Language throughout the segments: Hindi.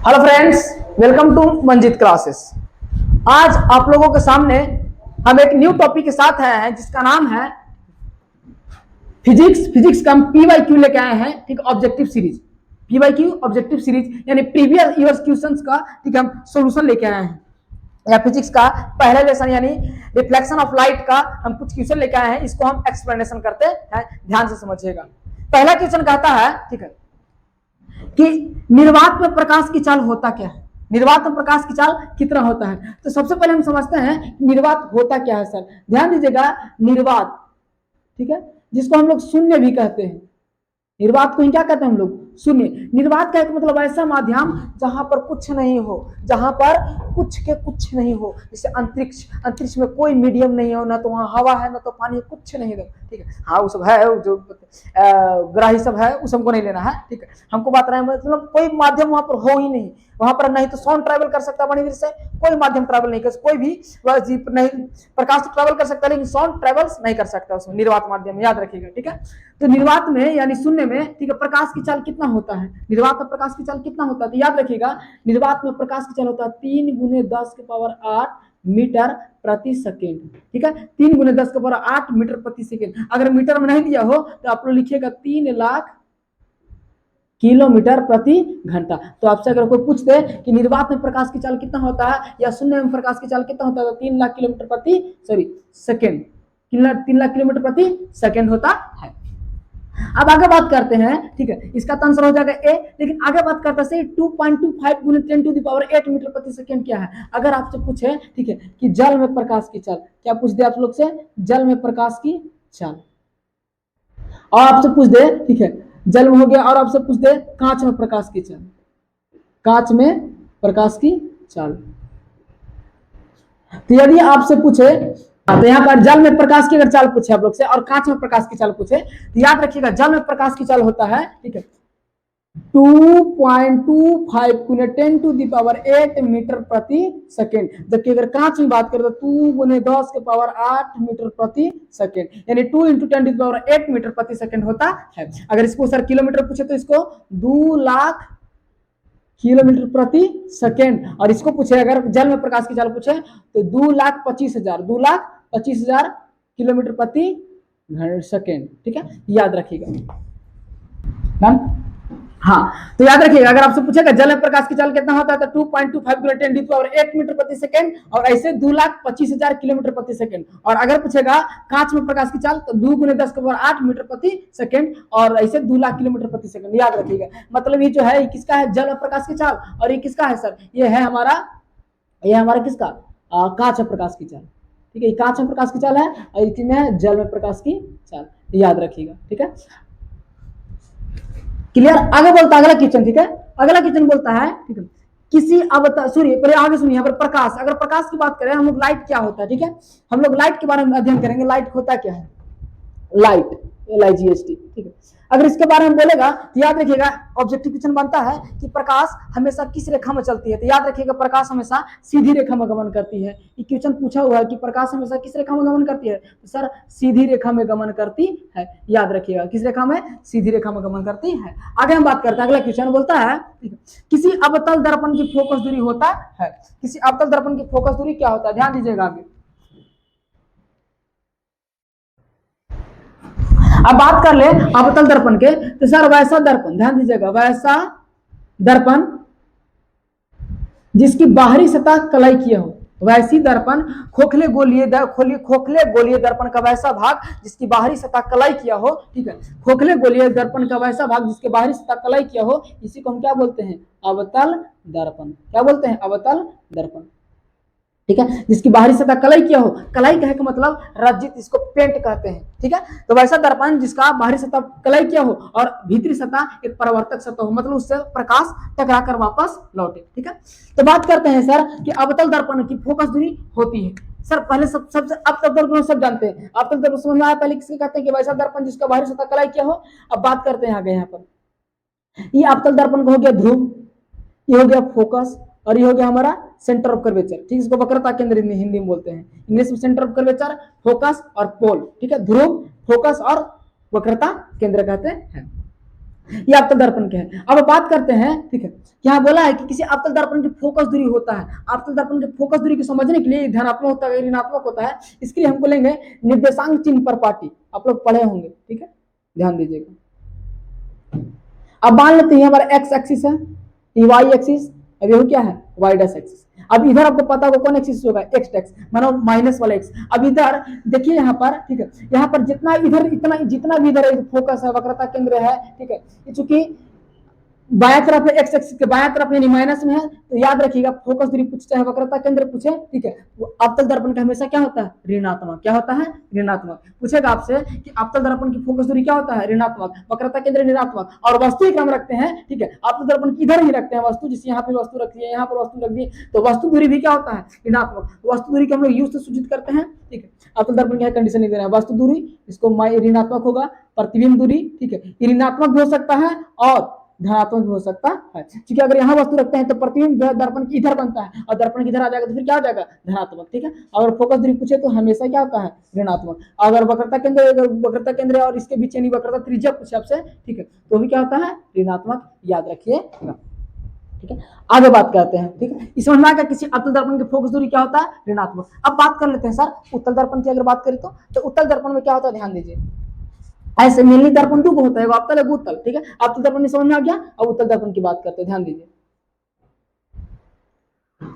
Hello friends, welcome to Manjit classes. आज आप लोगों के सामने हम एक न्यू टॉपिक के साथ आए हैं जिसका नाम है फिजिक्स का हम पीवाईक्यू लेके आए हैं। ठीक, objective series, PYQ objective series यानी प्रीवियस ईयर्स क्वेश्चंस का ठीक हम सॉल्यूशन लेके आए हैं। या फिजिक्स का पहला लेसन यानी रिफ्लेक्शन ऑफ लाइट का हम कुछ क्वेश्चन लेके आए हैं, इसको हम एक्सप्लेनेशन करते हैं। ध्यान से समझिएगा। पहला क्वेश्चन कहता है ठीक है कि निर्वात में प्रकाश की चाल होता क्या है, निर्वात में प्रकाश की चाल कितना होता है। तो सबसे पहले हम समझते हैं निर्वात होता क्या है। सर ध्यान दीजिएगा, निर्वात ठीक है, जिसको हम लोग शून्य भी कहते हैं। निर्वात को ही क्या कहते हैं हम लोग, शून्य। निर्वात का एक मतलब ऐसा माध्यम जहां पर कुछ नहीं हो, जहां पर कुछ नहीं हो, जैसे अंतरिक्ष में कोई मीडियम नहीं हो, ना तो वहां हवा है ना तो पानी, कुछ नहीं है। ठीक है, हाँ वो सब है, जो ग्राही सब है उस हमको नहीं लेना है। ठीक है, हमको बात रहे मतलब कोई माध्यम वहां पर हो ही नहीं। वहां पर नहीं तो साउंड ट्रैवल कर सकता मणिवीर से, कोई माध्यम ट्रैवल नहीं कर, कोई भी जीप नहीं, प्रकाश तो ट्रैवल कर सकता लेकिन साउंड ट्रैवल नहीं कर सकता उसमें, निर्वात माध्यम, याद रखिएगा। ठीक है, तो निर्वात में यानी शून्य में ठीक है प्रकाश की चाल कितना होता है, निर्वात में प्रकाश की चाल कितना होता है, तो याद रखिएगा निर्वात में प्रकाश की चाल होता है 3 × 10⁸ मीटर प्रति सेकेंड। ठीक है, 3 × 10⁸ मीटर प्रति सेकेंड। अगर मीटर में नहीं दिया हो तो आप लोग लिखिएगा 3 लाख किलोमीटर प्रति घंटा। तो आपसे अगर कोई पूछ दे कि निर्वात में प्रकाश की चाल कितना होता है या शून्य में प्रकाश की चाल कितना होता है, तो 3 लाख किलोमीटर प्रति सेकेंड, 3 लाख किलोमीटर प्रति सेकेंड होता है। अब आगे बात करते हैं। ठीक है, इसका तो आंसर हो जाएगा ए, लेकिन आगे बात करते हैं 2.25 × 10⁸ मीटर प्रति सेकेंड क्या है। अगर आपसे पूछे ठीक है कि जल में प्रकाश की चाल, क्या पूछ दे आप लोग से, जल में प्रकाश की चाल, और आपसे पूछ दे ठीक है जल में हो गया, और आपसे पूछ दे कांच में प्रकाश की चाल, कांच में प्रकाश की चाल। तो यदि आपसे पूछे तो यहाँ पर जल में प्रकाश की अगर चाल पूछे आप लोग से और कांच में प्रकाश की चाल पूछे, तो याद रखिएगा जल में प्रकाश की चाल होता है ठीक है 2.25 × 10⁸ मीटर प्रति सेकेंड, जबकि अगर कांच में बात करें तो 2 × 10⁸ मीटर प्रति सेकेंड, यानी 2 × 10⁸ मीटर प्रति सेकेंड होता है। अगर इसको सर किलोमीटर पूछे तो इसको 2 लाख किलोमीटर प्रति सेकेंड, और इसको पूछे अगर जल में प्रकाश की चाल पूछे तो 2,25,000 किलोमीटर प्रति सेकेंड। ठीक है, याद रखिएगा। हाँ, तो याद रखिएगा अगर आपसे पूछेगा जल में प्रकाश की चाल कितना होता है तो 2.25 × 10⁸ मीटर प्रति सेकेंड, और ऐसे 2,25,000 किलोमीटर प्रति सेकेंड। और अगर पूछेगा कांच में प्रकाश की चाल तो 2 × 10⁸ मीटर प्रति सेकेंड, और ऐसे 2 लाख किलोमीटर प्रति सेकेंड। याद रखिएगा, मतलब ये जो है ये किसका है, जल में प्रकाश की चाल, और ये किसका है सर, ये है हमारा किसका, कांच में प्रकाश की चाल। ठीक है, कांच में प्रकाश की चाल है और इसमें जल में प्रकाश की चाल, याद रखिएगा। ठीक है, क्लियर। आगे बोलता है अगला क्वेश्चन। ठीक है, अगला क्वेश्चन बोलता है ठीक है किसी अवतल, सॉरी पहले आगे सुनिए, यहाँ पर प्रकाश, अगर प्रकाश की बात करें हम लोग लाइट क्या होता है। ठीक है, हम लोग लाइट के बारे में अध्ययन करेंगे, लाइट होता क्या है, लाइट LIGHT। ठीक है, अगर इसके बारे में बोलेगा तो याद रखिएगा ऑब्जेक्टिव क्वेश्चन बनता है कि प्रकाश हमेशा किस रेखा में चलती है, तो याद रखिएगा प्रकाश हमेशा सीधी रेखा में गमन करती है। ये क्वेश्चन पूछा हुआ है कि प्रकाश हमेशा किस रेखा में गमन करती है, तो सर सीधी रेखा में गमन करती है। याद रखिएगा किस रेखा में, सीधी रेखा में गमन करती है। आगे हम बात करते हैं, अगला क्वेश्चन बोलता है किसी अवतल दर्पण की फोकस दूरी होता है, किसी अवतल दर्पण की फोकस दूरी क्या होता है, ध्यान दीजिएगा। आगे अब बात कर ले अवतल दर्पण के, तो सर वैसा दर्पण, ध्यान दीजिएगा, वैसा दर्पण जिसकी बाहरी सतह कलाई किया हो, वैसी दर्पण खोखले गोलीय दर्पण का वैसा भाग जिसकी बाहरी सतह कलाई किया हो। ठीक है, खोखले गोलीय दर्पण का वैसा भाग जिसके बाहरी सतह कलाई किया हो, इसी को हम क्या बोलते हैं, अवतल दर्पण। क्या बोलते हैं, अवतल दर्पण। ठीक है, जिसकी बाहरी सतह कलाई किया हो, कलाई कहे का मतलब रज्जित, इसको पेंट कहते हैं। ठीक है, तो वैसा दर्पण जिसका बाहरी सतह कलाई किया हो और भीतरी सतह एक परावर्तक सतह हो, मतलब उससे प्रकाश टकरा कर वापस लौटे। ठीक है, तो बात करते हैं सर कि अवतल दर्पण की फोकस दूरी होती है। सर पहले सबसे अवतल दर्पण सब जानते हैं, अवतल दर्पण समझ में आया, पहले किसको कहते हैं कि वैसा दर्पण जिसका बाहरी सतह कलाई किया हो। अब बात करते हैं आगे, यहाँ पर ये अवतल दर्पण को हो गया ध्रुव, ये हो गया फोकस, और ये हो गया हमारा सेंटर ऑफ कर्वेचर। ठीक है, इसको वक्रता केंद्र हिंदी में बोलते हैं, इंग्लिश में सेंटर ऑफ कर्वेचर, फोकस और पोल। ठीक है, ध्रुव, फोकस और वक्रता केंद्र कहते हैं। ये अवतल दर्पण के हैं। अब बात करते हैं, ठीक है, यहाँ बोला है कि किसी अवतल दर्पण की फोकस दूरी होता है। अवतल दर्पण की फोकस दूरी को समझने के लिए धनात्मक होता है, ऋणात्मक होता है, इसके लिए हमको लेंगे निर्देशांक चिन्ह पर पाटी। आप लोग पढ़े होंगे, ठीक है, ध्यान दीजिएगा। अब मान लेते हैं हमारा एक्स एक्सिस है, ये वाई एक्सिस, अब ये क्या है वाई डैश एक्सिस। अब इधर आपको पता होगा कौन एक्सिस होगा, एक्स एक्स, मानो माइनस वाला एक्स। अब इधर देखिए यहाँ पर, ठीक है, यहाँ पर जितना इधर इतना जितना भी इधर फोकस है, वक्रता केंद्र है, ठीक है, चूंकि बाया तरफ है, एक्स एक्सिस के बाया तरफ यानी माइनस में है, तो याद रखिएगा फोकस दूरी पूछे चाहे वक्रता केंद्र पूछे, ठीक है, अवतल दर्पण का हमेशा क्या होता है ऋणात्मक। क्या होता है ऋणात्मक। पूछेगा आपसे कि अवतल दर्पण की फोकस दूरी क्या होता है ऋणात्मक, वक्रता केंद्र ऋणात्मक, और वस्तु एक हम रखते हैं, ठीक है, अवतल दर्पण की इधर ही रखते हैं वस्तु, जिस यहाँ पे वस्तु रखी है, यहाँ पर वस्तु रख दी, तो वस्तु दूरी भी क्या होता है ऋणात्मक। वस्तु दूरी को हम लोग यू से सूचित करते हैं, ठीक है। अवतल दर्पण क्या कंडीशन नहीं दे रहा है, वस्तु दूरी इसको ऋणात्मक होगा, प्रतिबिंब दूरी, ठीक है, नात्मक भी हो सकता है और धनात्मक भी हो सकता है, क्योंकि अगर यहाँ वस्तु रखते हैं तो प्रतिबिंब दर्पण की इधर बनता है और दर्पण की इधर आ जाएगा तो फिर क्या हो जाएगा धनात्मक, ठीक है। अगर फोकस दूरी पूछे तो हमेशा क्या होता है ऋणात्मक। अगर वक्रता केंद्र और इसके बीच यानी वक्रता त्रिज्या पूछे आपसे, ठीक है, तो भी क्या होता है ऋणात्मक, याद रखिए, ठीक है। आगे बात करते हैं, ठीक है, इस समझ में आ गया किसी अवतल दर्पण की फोकस दूरी क्या होता है ऋणात्मक। अब बात कर लेते हैं सर उत्तल दर्पण की। अगर बात करें तो उत्तल दर्पण में क्या होता है, ध्यान दीजिए। ऐसे मेनली दर्पण दो होता है, अवतल है भूतल, ठीक है। अवतल दर्पण समझ में आ गया। अब उत्तल दर्पण की बात करते हैं, ध्यान दीजिए।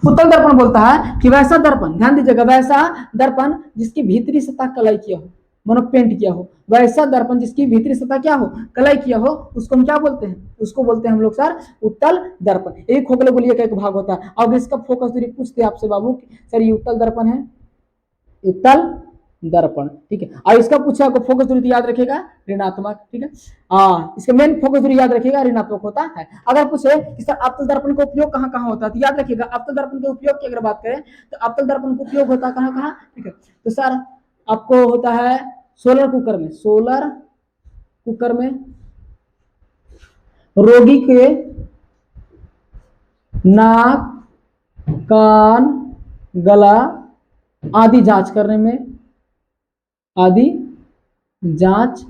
उत्तल दर्पण बोलता है कि वैसा दर्पण, ध्यान दीजिएगा, वैसा दर्पण जिसकी भीतरी सतह कलाई किया हो, मानो पेंट किया हो, वैसा दर्पण जिसकी भीतरी सतह क्या हो कलाई किया हो, उसको हम क्या बोलते हैं, उसको बोलते हैं हम लोग सर उत्तल दर्पण। एक खोखले गोलिये का एक भाग होता है। अब इसका फोकस दूरी पूछते हैं आपसे बाबू, सर ये उत्तल दर्पण है, उत्तल दर्पण, ठीक है, और इसका पूछा आपको फोकस दूरी तो याद रखेगा ऋणात्मक, ठीक है। इसका मेन फोकस दूरी याद रखिएगा ऋणात्मक होता है। अगर पूछे कि सर अवतल दर्पण का उपयोग कहाँ कहाँ होता है, तो याद रखिएगा अवतल दर्पण के उपयोग की अगर बात करें तो अवतल दर्पण का उपयोग होता है कहाँ कहाँ, ठीक है। तो सर आपको होता है सोलर कुकर में, सोलर कुकर में रोगी के नाक, कान, गला आदि जांच करने में, आदि जांच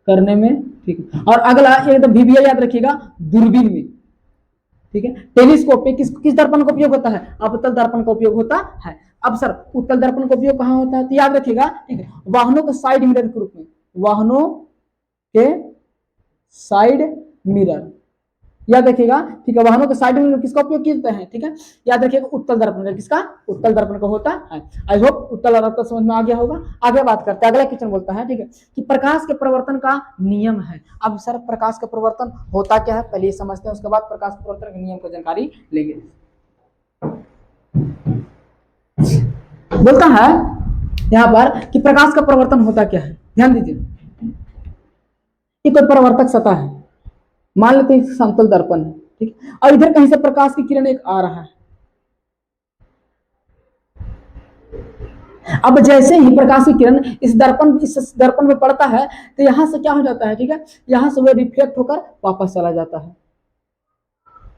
करने में, ठीक है। और अगला एकदम VBA याद रखिएगा दूरबीन में, ठीक है। टेलीस्कोप पे किस दर्पण का उपयोग होता है, अवतल दर्पण का उपयोग होता है। अब सर उत्तल दर्पण का उपयोग कहाँ होता है, तो याद रखिएगा, ठीक है, वाहनों के साइड मिरर के रूप में, वाहनों के साइड मिरर, याद रखिएगा, ठीक है। वाहनों के साइड में किसका उपयोग करते हैं, ठीक है, याद रखिएगा उत्तल दर्पण का, किसका उत्तल दर्पण का होता है। आई होप उत्तल और अवतल समझ में आ गया होगा। आगे बात करते हैं, अगला क्वेश्चन बोलता है, ठीक है, कि प्रकाश के प्रवर्तन का नियम है। अब सर प्रकाश का प्रवर्तन होता क्या है पहले समझते हैं, उसके बाद प्रकाश प्रवर्तन के नियम की जानकारी लेंगे। बोलता है यहाँ पर कि प्रकाश का प्रवर्तन होता क्या है, ध्यान दीजिए। ये कोई प्रवर्तक सतह है, मान लेते हैं समतल दर्पण है, ठीक है, और इधर कहीं से प्रकाश की किरण एक आ रहा है। अब जैसे ही प्रकाश की किरण इस दर्पण में पड़ता है तो यहां से क्या हो जाता है, ठीक है, यहां से वो रिफ्लेक्ट होकर वापस चला जाता है।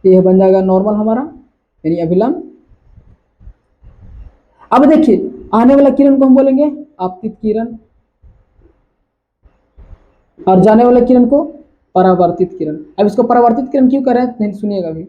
यह बन जाएगा नॉर्मल हमारा यानी अभिलंब। अब देखिए आने वाला किरण को हम बोलेंगे आपतित किरण और जाने वाले किरण को परावर्तित किरण। अब इसको परावर्तित किरण क्यों कर रहे हैं नहीं सुनिएगा अभी,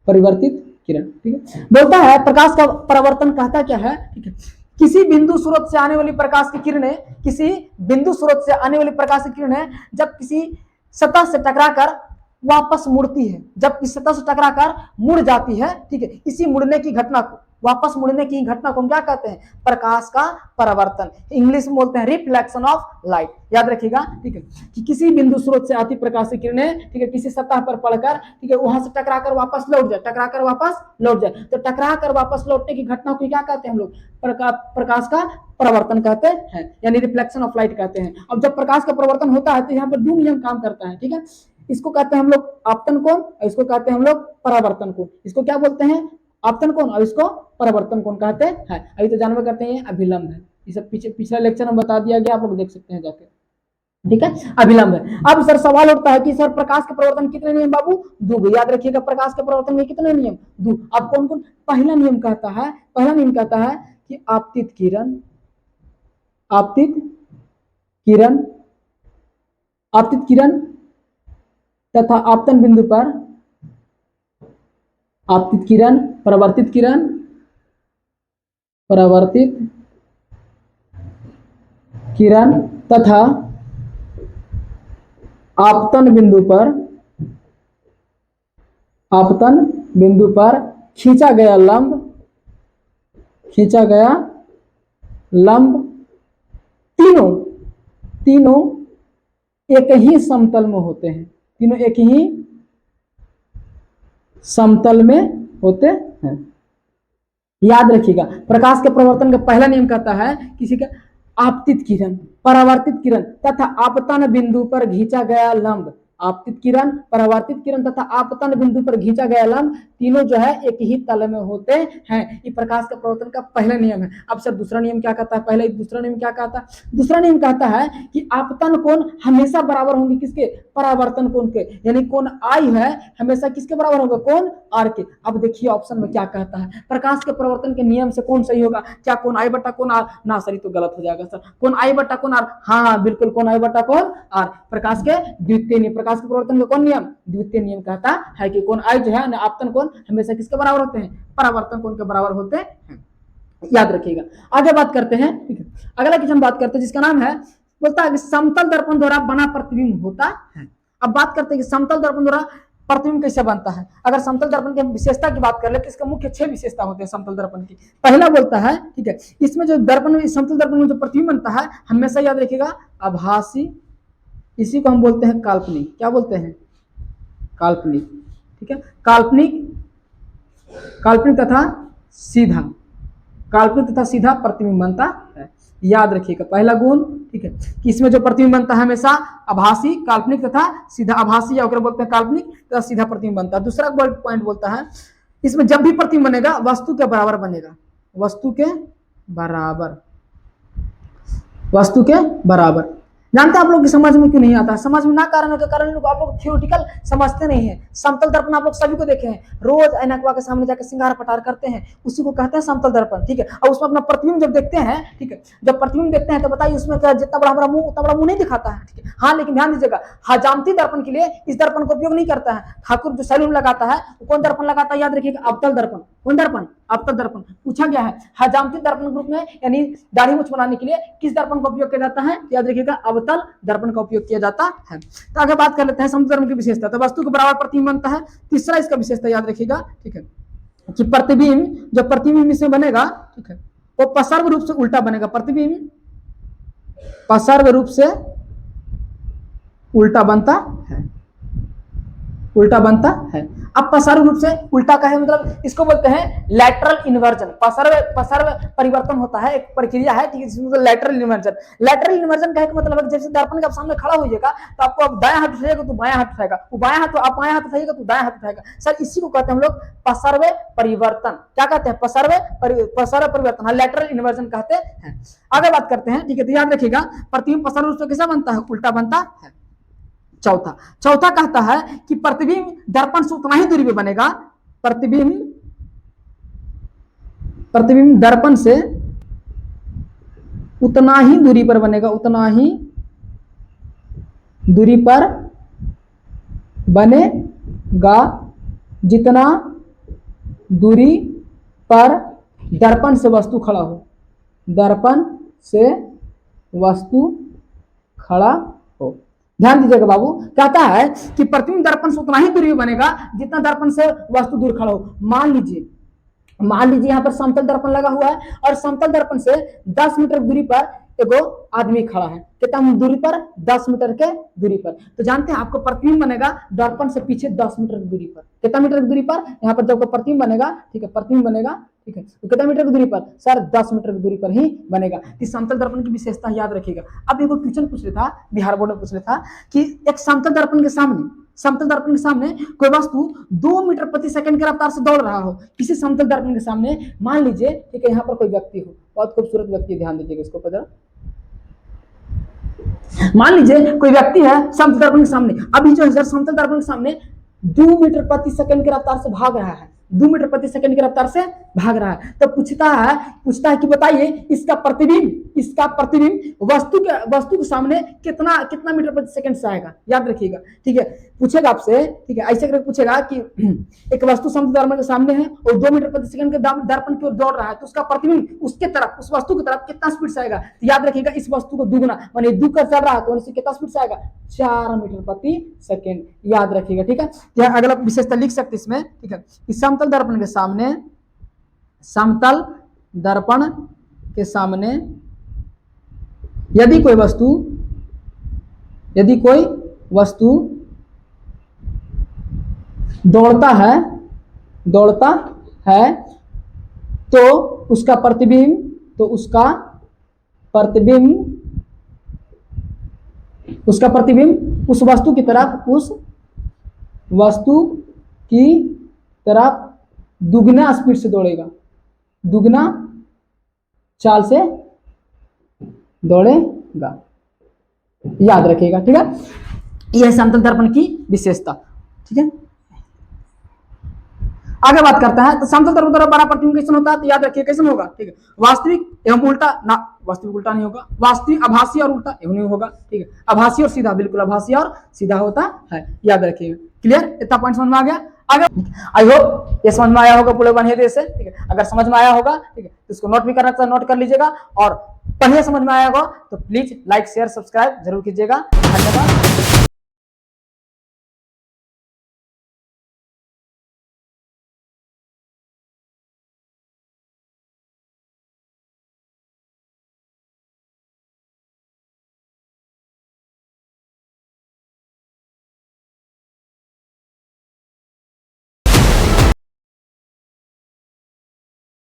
परिवर्तित किरण, ठीक है। बोलता है प्रकाश का परावर्तन कहता क्या है, ठीक है, किसी बिंदु स्रोत से आने वाली प्रकाश की किरणें, किसी बिंदु स्रोत से आने वाली प्रकाश की किरणें जब किसी सतह से टकराकर वापस मुड़ती है, जब किसी सतह से टकराकर मुड़ जाती है, ठीक है, इसी मुड़ने की घटना को, वापस मुड़ने की घटना को हम क्या कहते हैं, प्रकाश का परावर्तन, इंग्लिश में बोलते हैं रिफ्लेक्शन ऑफ लाइट। याद रखिएगा, ठीक है, कि किसी बिंदु स्रोत से आती प्रकाश की किरणें, ठीक है, किसी सतह पर पड़कर, ठीक है, वहां से टकराकर वापस लौट जाए, टकराकर वापस लौट जाए, तो टकराकर वापस लौटने की घटना को क्या कहते हैं हम लोग, प्रकाश का परावर्तन कहते हैं, यानी रिफ्लेक्शन ऑफ लाइट कहते हैं। अब जब प्रकाश का परावर्तन होता है तो यहाँ पर दो नियम काम करता है, ठीक है, इसको कहते हैं हम लोग आपतन कोण और इसको कहते हैं हम लोग परावर्तन कोण। इसको क्या बोलते हैं, आपतन कोण, और इसको परावर्तन कोण कहते हैं। अभी तो जानवर करते हैं अभिलंब है, ये सब पिछला लेक्चर में बता दिया गया, आप लोग देख सकते हैं जाके, ठीक है, अभिलंब है। अब सर सवाल उठता है कि सर प्रकाश के प्रवर्तन कितने नियम बाबू, दो। याद रखिएगा प्रकाश के प्रवर्तन में कितने नियम, दो। अब कौन कौन, पहला नियम कहता है, पहला नियम कहता है कि आपतित किरण, आपतित किरण, आपतित किरण तथा आपतन बिंदु पर आपतित किरण, परावर्तित किरण, परावर्तित किरण तथा आपतन बिंदु पर, आपतन बिंदु पर खींचा गया लंब, खींचा गया लंब तीनों, तीनों एक ही समतल में होते हैं, तीनों एक ही समतल में होते हैं। याद रखिएगा, प्रकाश के प्रवर्तन का पहला नियम कहता है किसी का आपतित किरण, परावर्तित किरण तथा आपतन बिंदु पर खींचा गया लंब, आपतित किरण, परावर्तित किरण तथा आपतन बिंदु पर खींचा गया लंब तीनों जो है एक ही तल में होते हैं। ये प्रकाश के प्रवर्तन का पहला नियम है। अब सर दूसरा नियम क्या कहता है? पहले दूसरा नियम क्या कहता है? दूसरा नियम कहता है कि आपतन कोण हमेशा बराबर होंगे किसके? परावर्तन कोण के, यानी कोण आई है हमेशा किसके बराबर होगा? कोण आर के। अब देखिए ऑप्शन में क्या कहता है, प्रकाश के प्रवर्तन के नियम से कौन सही होगा? क्या कोण आई बटा कोण आर? ना सर, तो गलत हो जाएगा सर। कोण आई बटा कोण आर, हाँ बिल्कुल कोण आई बटा कोण आर। प्रकाश के द्वितीय नियम, प्रकाश के प्रवर्तन का कौन नियम? द्वितीय नियम कहता है कि कोण आई जो है ना आपतन कोण हमेशा किसके बराबर होते हैं? परावर्तन कोण के बराबर होते हैं। याद रखिएगा। आगे बात करते हैं, ठीक है, अगला क्वेश्चन बात करते हैं जिसका नाम है, बोलता है कि समतल दर्पण द्वारा बना प्रतिबिंब होता है। अब बात करते हैं कि समतल दर्पण द्वारा प्रतिबिंब कैसे बनता है। अगर समतल दर्पण की विशेषता की बात कर ले तो इसका मुख्य 6 विशेषता होते हैं समतल दर्पण की। पहला बोलता है, ठीक है, इसमें जो दर्पण में समतल दर्पण में जो प्रतिबिंब बनता है हमेशा याद रखिएगा आभासी, इसी को हम बोलते हैं काल्पनिक। क्या बोलते हैं? काल्पनिक। ठीक है, काल्पनिक, काल्पनिक तथा सीधा, काल्पनिक तथा सीधा प्रतिबिंब बनता है। याद रखिएगा पहला गुण, ठीक है, कि इसमें जो प्रतिबिंब बनता है हमेशा आभासी, काल्पनिक तथा सीधा। आभासी या बोलते हैं काल्पनिक तथा सीधा प्रतिबिंब बनता है। दूसरा पॉइंट बोलता है इसमें जब भी प्रतिबिंब बनेगा वस्तु के बराबर बनेगा, वस्तु के बराबर, वस्तु के बराबर। जानते हैं आप लोग की समझ में क्यों नहीं आता? समझ में ना कारण के कारण लोग आप लोग थियोरेटिकल समझते नहीं है। समतल दर्पण आप लोग सभी को देखे हैं, रोज ऐनकवा के सामने जाकर श्रृंगार पटार करते हैं, उसी को कहते हैं समतल दर्पण। ठीक है, और उसमें अपना प्रतिबिंब जब देखते हैं, ठीक है, जब प्रतिबिंब देखते हैं तो बताइए उसमें जितना बड़ा हमारा मुंह उतना बड़ा मुंह नहीं दिखाता है। ठीक है, हाँ, लेकिन ध्यान दीजिएगा हजामती दर्पण के लिए इस दर्पण का उपयोग नहीं करता है। ठाकुर जो सैलून लगाता है वो कौन दर्पण लगाता है? याद रखिएगा अवतल दर्पण। कौन दर्पण? अवतल दर्पण। पूछा गया है हजामती दर्पण ग्रुप में, यानी दाढ़ी मूछ बनाने के लिए किस दर्पण का उपयोग किया जाता है? याद रखिएगा अवतल दर्पण का उपयोग किया जाता है। तो आगे बात कर लेते हैं समतल दर्पण की विशेषता। तो वस्तु के बराबर प्रतिबिंब बनता है। तीसरा इसका विशेषता याद रखिएगा, ठीक है, कि प्रतिबिंब जो प्रतिबिंब इसमें बनेगा, ठीक है, वो पसर्व रूप से उल्टा बनेगा। प्रतिबिंब पसर्व रूप से उल्टा बनता है, उल्टा बनता है। अब पसर्व रूप से उल्टा का है मतलब इसको बोलते हैं लैटरल इन्वर्जन। पसर्व परिवर्तन होता है, एक प्रक्रिया है, ठीक है, जिसमें लैटरल इन्वर्जन। लैटरल इन्वर्जन का मतलब है जैसे दर्पण के सामने खड़ा होइएगा तो आपको अब दायां हाथ उठाइएगा तो बायां हाथ उठाएगा, वो बायां हाथ आप बायां हाथ उठाइएगा तो दायां हाथ उठाएगा। सर इसी को कहते हैं हम लोग पसर्व परिवर्तन। क्या कहते हैं? पसर्व परिवर्तन, लैटरल इन्वर्जन कहते हैं। आगे बात करते हैं, ठीक है, तो याद रखिएगा प्रतिबिंब पसर्व रूप से कैसा बनता है? उल्टा बनता है। चौथा कहता है कि प्रतिबिंब दर्पण से उतना ही दूरी पे बनेगा। प्रतिबिंब दर्पण से उतना ही दूरी पर बनेगा, उतना ही दूरी पर बनेगा जितना दूरी पर दर्पण से वस्तु खड़ा हो, दर्पण से वस्तु खड़ा हो। ध्यान दीजिएगा बाबू, कहता है कि प्रतिबिंब दर्पण से उतना ही दूरी बनेगा जितना दर्पन से वस्तु दूर खड़ा हो। मान लीजिए यहाँ पर समतल दर्पण लगा हुआ है और समतल दर्पण से 10 मीटर दूरी पर एगो आदमी खड़ा है। कितना दूरी पर? 10 मीटर के दूरी पर। तो जानते हैं आपको प्रतिबिंब बनेगा दर्पण से पीछे 10 मीटर की दूरी पर। कितना मीटर की दूरी पर? यहाँ पर जब प्रतिबिंब बनेगा, ठीक है, प्रतिबिंब बनेगा, ठीक है, तो कितना मीटर की दूरी पर? सर 10 मीटर की दूरी पर ही बनेगा। इस समतल दर्पण की विशेषता याद रखिएगा। अब एगो क्वेश्चन पूछ रहा था, बिहार बोर्ड में पूछ रहा था कि एक समतल दर्पण के सामने कोई वस्तु 2 मीटर प्रति सेकंड की रफ्तार से दौड़ रहा हो। किसी समतल दर्पण के सामने मान लीजिए, ठीक है, यहाँ पर कोई व्यक्ति हो, बहुत खूबसूरत व्यक्ति, ध्यान दीजिएगा इसको पता। मान लीजिए कोई व्यक्ति है समतल दर्पण के सामने, अभी जो है समतल दर्पण के सामने 2 मीटर प्रति सेकंड की रफ्तार से भाग रहा है। 2 मीटर प्रति सेकंड की रफ्तार से भाग रहा है। तो पूछता है कि बताइए इसका प्रतिबिंब वस्तु के सामने कितना कितना मीटर प्रति सेकंड से आएगा, याद रखिएगा। ठीक है, पूछेगा आपसे, ठीक है, ऐसे करके पूछेगा कि एक वस्तु समतल दर्पण के सामने है और 2 मीटर प्रति सेकंड के दर्पण की ओर दौड़ रहा है, तो उसका प्रतिबिंब उसके तरफ, उस वस्तु की तरफ कितना स्पीड से आएगा। तो याद रखिएगा इस वस्तु को दुगुना माने दू कर चल रहा है तो इससे कितना स्पीड से आएगा, 4 मीटर प्रति सेकंड, याद रखिएगा। ठीक है, तो अगला विशेषता लिख सकते इसमें, ठीक है, कि समतल दर्पण के सामने यदि कोई वस्तु दौड़ता है तो उसका प्रतिबिंब उस वस्तु की तरफ दुगना स्पीड से दौड़ेगा, दुगना चाल से दौड़ेगा, याद रखिएगा। ठीक है, यह समतल दर्पण की विशेषता। ठीक है, आगे बात करते हैं। तो समतल दर्पण द्वारा बड़ा प्रतिबिंब कैसे होता है, तो याद रखिए कैसे होगा। ठीक है, वास्तविक एवं उल्टा ना, वास्तविक उल्टा नहीं होगा, वास्तविक आभासी और उल्टा एवं नहीं होगा। ठीक है, आभासी और सीधा, बिल्कुल आभासी और सीधा होता है, याद रखिएगा। क्लियर, इतना पॉइंट समझ में आ गया। आगे आई होप ये समझ में आया होगा पूरे बढ़िया से। ठीक है, अगर समझ में आया होगा, ठीक है, तो इसको नोट भी करना चाहिए, नोट कर लीजिएगा, और बढ़िया समझ में आया होगा तो प्लीज लाइक शेयर सब्सक्राइब जरूर कीजिएगा। धन्यवाद।